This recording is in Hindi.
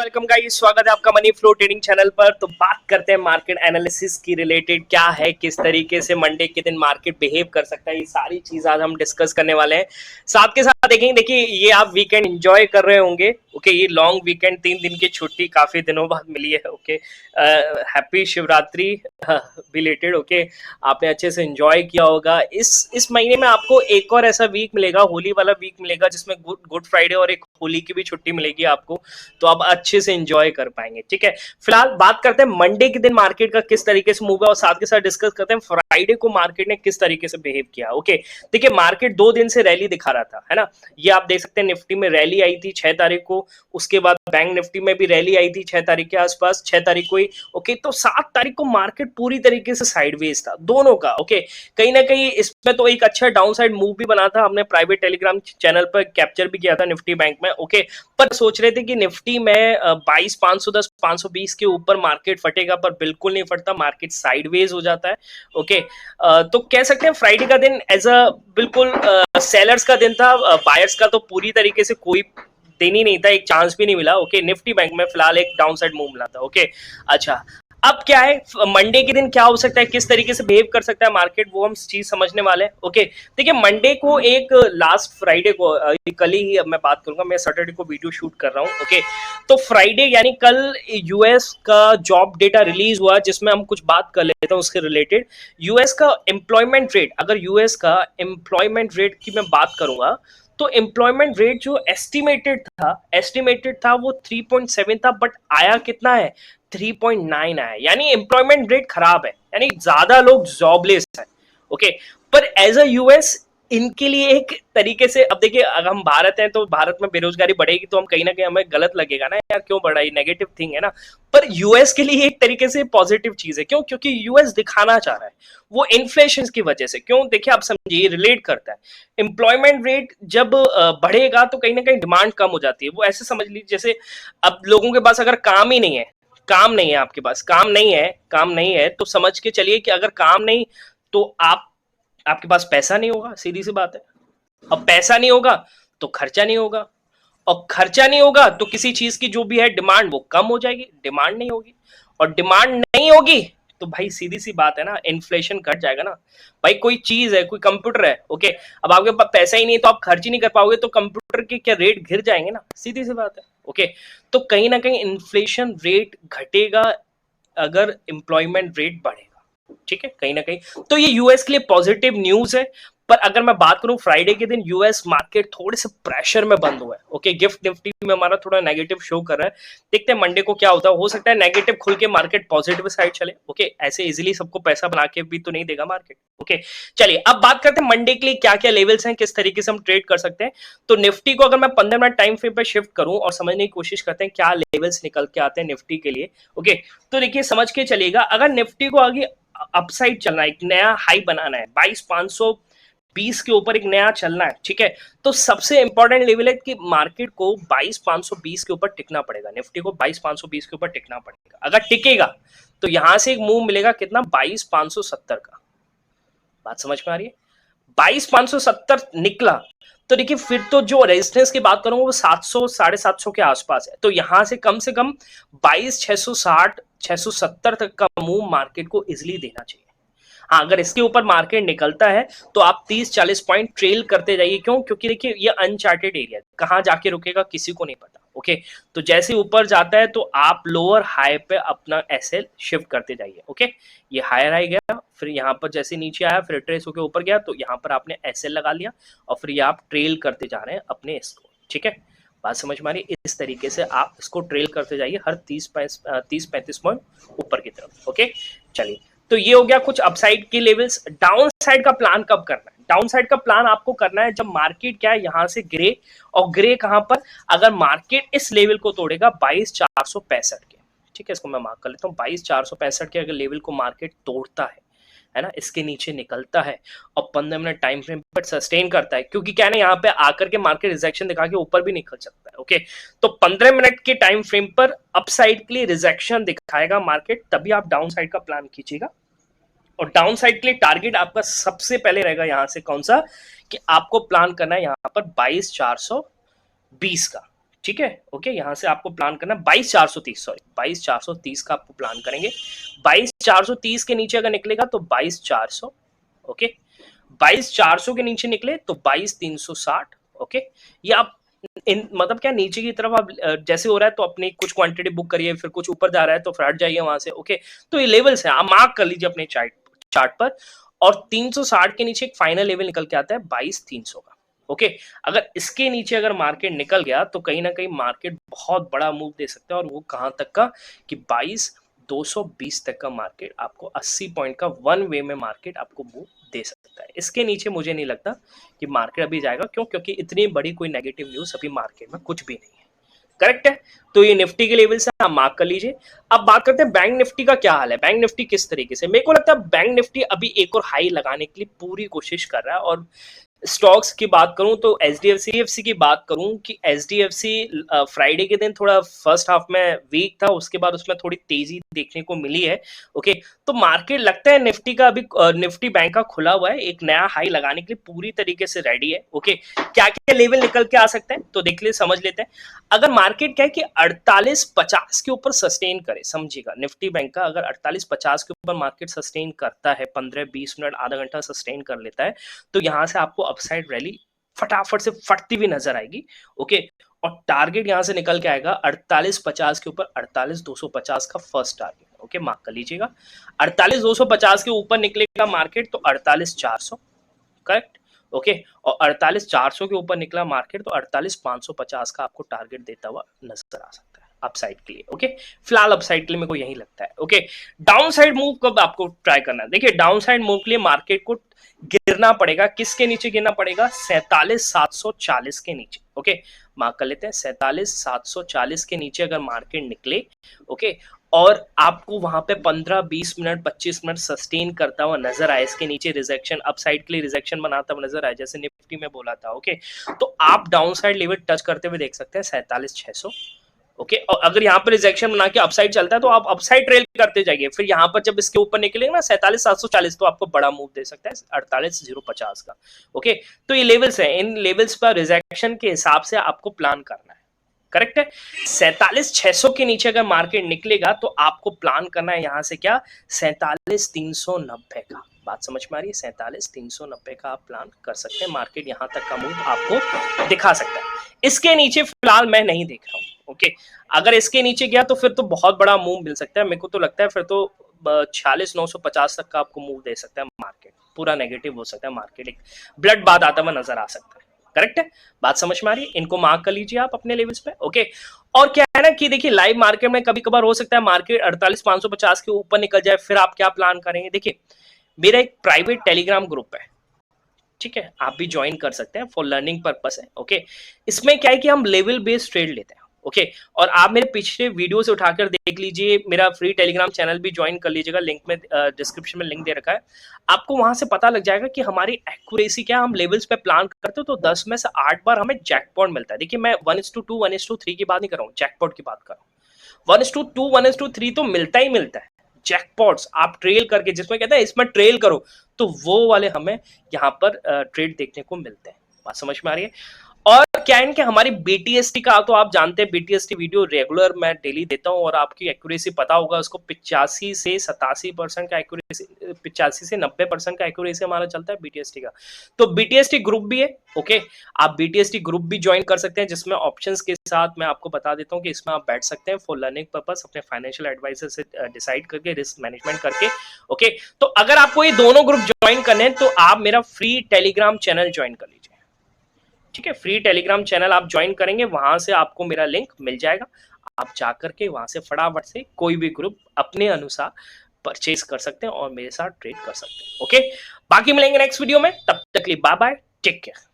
वेलकम गाइस, स्वागत है आपका मनी फ्लो ट्रेडिंग चैनल पर। तो बात करते हैं मार्केट एनालिसिस की रिलेटेड, क्या है, किस तरीके से मंडे के दिन मार्केट बिहेव कर सकता है, ये सारी चीज आज हम डिस्कस करने वाले हैं। साथ के साथ देखेंगे, देखिए ये आप वीकेंड एंजॉय कर रहे होंगे। ओके, ये लॉन्ग वीकेंड, 3 दिन की छुट्टी काफी दिनों बाद मिली है। Okay, happy Shivratri belated. Okay, आपने अच्छे से एंजॉय किया होगा। इस महीने में आपको एक और ऐसा वीक मिलेगा, होली वाला वीक मिलेगा, जिसमें गुड फ्राइडे और एक होली की भी छुट्टी मिलेगी आपको। तो आप अच्छे से एंजॉय कर पाएंगे। ठीक है, फिलहाल बात करते हैं मंडे के दिन मार्केट का किस तरीके से मूव है, और साथ के साथ डिस्कस करते हैं फ्राइडे को मार्केट ने किस तरीके से बिहेव किया। ओके, देखिए मार्केट 2 दिन से रैली दिखा रहा था, है ना। ये आप देख सकते हैं, निफ्टी में रैली आई थी 6 तारीख को, उसके बाद बैंक निफ्टी में भी रैली आई थी 6 तारीख के आसपास, 6 तारीख को ही। ओके, तो 7 तारीख को मार्केट पूरी तरीके से साइडवेज था दोनों का। ओके, कहीं ना कहीं इसमें तो एक अच्छा डाउन साइड मूव भी बना था, हमने प्राइवेट टेलीग्राम चैनल पर कैप्चर भी किया था निफ्टी बैंक में। ओके, पर सोच रहे थे कि निफ्टी में 22,510 520 के ऊपर मार्केट फटेगा, पर बिल्कुल नहीं फटता, मार्केट साइडवेज हो जाता है। ओके, तो कह सकते हैं फ्राइडे का दिन एज अ बिल्कुल सेलर्स का दिन था। बायर्स का तो पूरी तरीके से कोई दिन ही नहीं था, एक चांस भी नहीं मिला। ओके, निफ्टी बैंक में फिलहाल एक डाउन साइड मूव मिला था। ओके, अच्छा, अब क्या है, मंडे के दिन क्या हो सकता है, किस तरीके से बिहेव कर सकता है मार्केट, वो हम चीज समझने वाले हैं। ओके, देखिए मंडे को एक लास्ट फ्राइडे को, कल ही अब मैं बात करूंगा, मैं सैटरडे को वीडियो शूट कर रहा हूं। ओके, तो फ्राइडे यानी कल यूएस का जॉब डेटा रिलीज हुआ, जिसमें हम कुछ बात कर लेते हैं उसके रिलेटेड। यूएस का एम्प्लॉयमेंट रेट, अगर यूएस का एम्प्लॉयमेंट रेट की मैं बात करूंगा, तो एम्प्लॉयमेंट रेट जो एस्टिमेटेड था वो 3.7 था, बट आया कितना है, 3.9 आया। यानी एम्प्लॉयमेंट रेट खराब है, यानी ज्यादा लोग जॉबलेस है। ओके, पर एज अ यूएस इनके लिए एक तरीके से, अब देखिए अगर हम भारत हैं तो भारत में बेरोजगारी बढ़ेगी, तो हम कहीं ना कहीं हमें गलत लगेगा ना यार, क्यों बढ़ाई, नेगेटिव थिंग है ना। पर यूएस के लिए एक तरीके से पॉजिटिव चीज है। क्यों? क्योंकि यूएस दिखाना चाह रहा है वो इन्फ्लेशन की वजह से। क्यों? देखिए आप समझिए, रिलेट करता है। एम्प्लॉयमेंट रेट जब बढ़ेगा तो कहीं ना कहीं डिमांड कम हो जाती है। वो ऐसे समझ लीजिए, जैसे अब लोगों के पास अगर काम ही नहीं है, काम नहीं है, आपके पास काम नहीं है, तो समझ के चलिए कि अगर काम नहीं, तो आपके पास पैसा नहीं होगा, सीधी सी बात है। अब पैसा नहीं होगा तो खर्चा नहीं होगा, और खर्चा नहीं होगा तो किसी चीज की जो भी है डिमांड वो कम हो जाएगी, डिमांड नहीं होगी, और डिमांड नहीं होगी तो भाई सीधी सी बात है ना, इन्फ्लेशन घट जाएगा ना। भाई कोई चीज है, कोई कंप्यूटर है, ओके, अब आपके पास पैसा ही नहीं है तो आप खर्च ही नहीं कर पाओगे, तो कंप्यूटर के क्या रेट गिर जाएंगे ना, सीधी सी बात है। ओके, तो कहीं ना कहीं इन्फ्लेशन रेट घटेगा अगर एम्प्लॉयमेंट रेट बढ़ेगा। ठीक है, कहीं ना कहीं तो ये यूएस के लिए पॉजिटिव न्यूज है। पर अगर मैं बात करूं, फ्राइडे के दिन यूएस मार्केट थोड़े से प्रेशर में बंद हुआ है। ओके, गिफ्ट निफ्टी में हमारा थोड़ा नेगेटिव शो कर रहा है, देखते हैं मंडे को क्या होता है। हो सकता है नेगेटिव खुल के मार्केट पॉजिटिव साइड चले। ओके, ऐसे इजीली सबको पैसा बना के भी तो नहीं देगा मार्केट। ओके, चलिए अब बात करते हैं मंडे के लिए क्या क्या लेवल्स हैं, किस तरीके से हम ट्रेड कर सकते हैं। तो निफ्टी को अगर मैं 15 मिनट टाइम फ्रेम पे शिफ्ट करूं और समझने की कोशिश करते हैं क्या लेवल्स निकल के आते हैं निफ्टी के लिए। ओके, तो देखिए समझ के चलिएगा, अगर निफ्टी को आगे अपसाइड चलना है, एक नया हाई बनाना है, 22,520 के ऊपर एक नया चलना है, ठीक है, तो सबसे इंपॉर्टेंट लेवल है कि मार्केट को 22,520 के ऊपर टिकना पड़ेगा, निफ्टी को 22,520 के ऊपर टिकना पड़ेगा। अगर टिकेगा तो यहां से एक मूव मिलेगा कितना, 22,570 का। बात समझ में आ रही है? 22,570 निकला तो देखिए फिर तो जो रेजिस्टेंस की बात करूंगा वो 700 750 के आसपास है, तो यहां से कम 22,660 670 तक का मूव मार्केट को इजिली देना चाहिए। हाँ, अगर इसके ऊपर मार्केट निकलता है तो आप 30-40 पॉइंट ट्रेल करते जाइए। क्यों? क्योंकि देखिए ये अनचार्टेड एरिया, कहां जाके रुकेगा किसी को नहीं पता। ओके, तो जैसे ऊपर जाता है तो आप लोअर हाई पे अपना एसएल शिफ्ट करते जाइए। ओके, ये हायर हाई गया, फिर यहाँ पर जैसे नीचे आया, फिर ट्रेस होकर ऊपर गया, तो यहाँ पर आपने एसएल लगा लिया, और फिर ये आप ट्रेल करते जा रहे हैं अपने इसको। ठीक है, बात समझ में आ रही है? इस तरीके से आप इसको ट्रेल करते जाइए हर 30-35 पॉइंट ऊपर की तरफ। ओके, चलिए, तो ये हो गया कुछ अपसाइड के लेवल्स। डाउन साइड का प्लान कब करना है? डाउन साइड का प्लान आपको करना है जब मार्केट क्या है, यहां से गिरे, और गिरे कहां पर, अगर मार्केट इस लेवल को तोड़ेगा 22,465 के। ठीक है, इसको मैं मार्क कर लेता हूँ, 22,465 के अगर लेवल को मार्केट तोड़ता है ना, इसके नीचे निकलता है और 15 मिनट टाइम फ्रेम पर सस्टेन करता है, क्योंकि क्या है ना, यहाँ पे आकर के मार्केट रिजेक्शन दिखा के ऊपर भी निकल सकता है। ओके, तो 15 मिनट के टाइम फ्रेम पर अपसाइड के लिए रिजेक्शन दिखाएगा मार्केट, तभी आप डाउन साइड का प्लान कीजिएगा। और डाउन साइड के लिए टारगेट आपका सबसे पहले रहेगा यहां से कौन सा, कि आपको प्लान करना है यहां पर 22,420 का। ठीक है, ओके। यहाँ से आपको प्लान करना 22,430, सॉरी 22,430 का आपको प्लान करेंगे। 22,430 के नीचे अगर निकलेगा तो 22,400, ओके। 22,400 के नीचे निकले तो 22,360, ओके। ये आप इन मतलब क्या नीचे की तरफ आप जैसे हो रहा है तो अपनी कुछ क्वांटिटी बुक करिए, फिर कुछ ऊपर जा रहा है तो फिर हट जाइए वहां से, ओके। तो ये लेवल्स है, आप मार्क कर लीजिए अपने चार्ट पर। और 360 के नीचे एक फाइनल लेवल निकल के आता है 22,300 का, ओके। अगर इसके नीचे अगर मार्केट निकल गया तो कहीं ना कहीं मार्केट बहुत बड़ा मूव दे सकता है, और वो कहां तक का कि 22,220 तक का मार्केट आपको 80 पॉइंट का वन वे में मार्केट आपको मूव दे सकता है। इसके नीचे मुझे नहीं लगता कि मार्केट अभी जाएगा, क्यों? क्योंकि इतनी बड़ी कोई नेगेटिव न्यूज अभी मार्केट में कुछ भी नहीं है, करेक्ट है। तो ये निफ्टी के लेवल से आप मार्क कर लीजिए। अब बात करते हैं बैंक निफ्टी का क्या हाल है। बैंक निफ्टी किस तरीके से, मेरे को लगता है बैंक निफ्टी अभी एक और हाई लगाने के लिए पूरी कोशिश कर रहा है। और स्टॉक्स की बात करूं तो एचडीएफसी की बात करूं कि एचडीएफसी फ्राइडे के दिन थोड़ा फर्स्ट हाफ में वीक था, उसके बाद उसमें थोड़ी तेजी देखने को मिली है, ओके। तो मार्केट लगता है निफ्टी का अभी निफ्टी बैंक का खुला हुआ है, एक नया हाई लगाने के लिए पूरी तरीके से रेडी है, ओके। क्या क्या लेवल निकल के आ सकते हैं तो देख ले, समझ लेते हैं। अगर मार्केट क्या है कि 4850 के ऊपर सस्टेन करे, समझिएगा निफ्टी बैंक का अगर 4850 के ऊपर मार्केट सस्टेन करता है, 15-20 मिनट आधा घंटा सस्टेन कर लेता है, तो यहां से आपको अपसाइड रैली फटाफट से फटती हुई नजर आएगी, ओके। और टारगेट यहां से निकल के आएगा 4850 के ऊपर 48,250 का फर्स्ट टारगेट, ओके, मार्क कर लीजिएगा। 48,250 के ऊपर निकलेगा मार्केट तो 48,400, करेक्ट, ओके। और 48,400 के ऊपर निकला मार्केट तो 48,550 का आपको टारगेट देता हुआ नजर आ सकता है अपसाइड के लिए, ओके। फिलहाल अपसाइड के लिए मेरे को यही लगता है, ओके। डाउन साइड मूव कब आपको ट्राई करना है, देखिए डाउन साइड मूव के लिए मार्केट को गिरना पड़ेगा, किसके नीचे गिरना पड़ेगा? 47,740 के नीचे, ओके। मार्क कर लेते हैं 47,740 के नीचे अगर मार्केट निकले, ओके, और आपको वहां पे 15-20 मिनट 25 मिनट सस्टेन करता हुआ नजर आए, इसके नीचे रिजेक्शन अपसाइड के लिए रिजेक्शन बनाता हुआ नजर आए, जैसे निफ्टी में बोला था, ओके। तो आप डाउन साइड लेवल टच करते हुए देख सकते हैं 47,600, ओके। और अगर यहाँ पर रिजेक्शन बना के अपसाइड चलता है तो आप अपसाइड ट्रेल करते जाइए, फिर यहाँ पर जब इसके ऊपर निकलेगा ना 47,740 तो आपको बड़ा मूव दे सकता है 48,050 का, ओके। तो ये लेवल्स है, इन लेवल्स पर रिजेक्शन के हिसाब से आपको प्लान करना है, करेक्ट है। 47,600 के नीचे अगर मार्केट निकलेगा तो आपको प्लान करना है यहां से क्या? 47,390 का। बात समझ में आ रही है? 47,390 का आप प्लान कर सकते हैं, मार्केट यहां तक का मूव आपको दिखा सकता है। इसके नीचे फिलहाल मैं नहीं देख रहा हूं, ओके। अगर इसके नीचे गया तो फिर तो बहुत बड़ा मूव मिल सकता है, मेरे को तो लगता है फिर तो 46,950 तक का आपको मूव दे सकता है मार्केट, पूरा नेगेटिव हो सकता है मार्केट, एक ब्लड बात आता हुआ नजर आ सकता है, करेक्ट है। बात समझ में आ रही है? इनको मार्क कर लीजिए आप अपने लेवल्स पे, ओके। और क्या है ना कि देखिए लाइव मार्केट में कभी कभार हो सकता है मार्केट 48,550 के ऊपर निकल जाए, फिर आप क्या प्लान करेंगे? देखिए मेरा एक प्राइवेट टेलीग्राम ग्रुप है, ठीक है, आप भी ज्वाइन कर सकते हैं, फॉर लर्निंग पर्पस है, ओके। इसमें क्या है कि हम लेवल बेस्ड ट्रेड लेते हैं, ओके। और आप मेरे पिछले वीडियो से उठाकर देख लीजिए, मेरा फ्री टेलीग्राम चैनल भी ज्वाइन कर लीजिएगा, लिंक में डिस्क्रिप्शन में लिंक दे रखा है, आपको वहां से पता लग जाएगा कि हमारी एक्यूरेसी क्या, हम लेवल्स पे प्लान करते हो तो 10 में से 8 बार हमें जैकपॉट मिलता है। देखिए मैं 1:2 1:3 की बात नहीं कर रहा हूँ, जैकपॉट की बात कर रहा हूँ। 1:2 1:3 तो मिलता ही मिलता है, जैकपॉट्स आप ट्रेल करके, जिसमें कहते हैं इसमें ट्रेल करो, तो वो वाले हमें यहाँ पर ट्रेड देखने को मिलते हैं। बात समझ में आ रही है? और क्या है कि हमारी बीटीएसटी का तो आप जानते हैं, बीटीएसटी वीडियो रेगुलर मैं डेली देता हूं, और आपकी एक्यूरेसी पता होगा उसको 85 से 87% का एक्यूरेसी, 85 से 90% का एक्यूरेसी हमारा चलता है बीटीएसटी का। तो बीटीएसटी ग्रुप भी है, ओके। आप बीटीएसटी ग्रुप भी ज्वाइन कर सकते हैं, जिसमें ऑप्शंस के साथ मैं आपको बता देता हूं कि इसमें आप बैठ सकते हैं फॉर लर्निंग पर्पस, अपने फाइनेंशियल एडवाइजर से डिसाइड करके, रिस्क मैनेजमेंट करके, ओके। तो अगर आपको ये दोनों ग्रुप ज्वाइन करने हैं तो आप मेरा फ्री टेलीग्राम चैनल ज्वाइन कर लीजिए, ठीक है। फ्री टेलीग्राम चैनल आप ज्वाइन करेंगे, वहां से आपको मेरा लिंक मिल जाएगा, आप जाकर के वहां से फटाफट से कोई भी ग्रुप अपने अनुसार परचेज कर सकते हैं और मेरे साथ ट्रेड कर सकते हैं, ओके। बाकी मिलेंगे नेक्स्ट वीडियो में, तब तक के लिए बाय बाय, टेक केयर।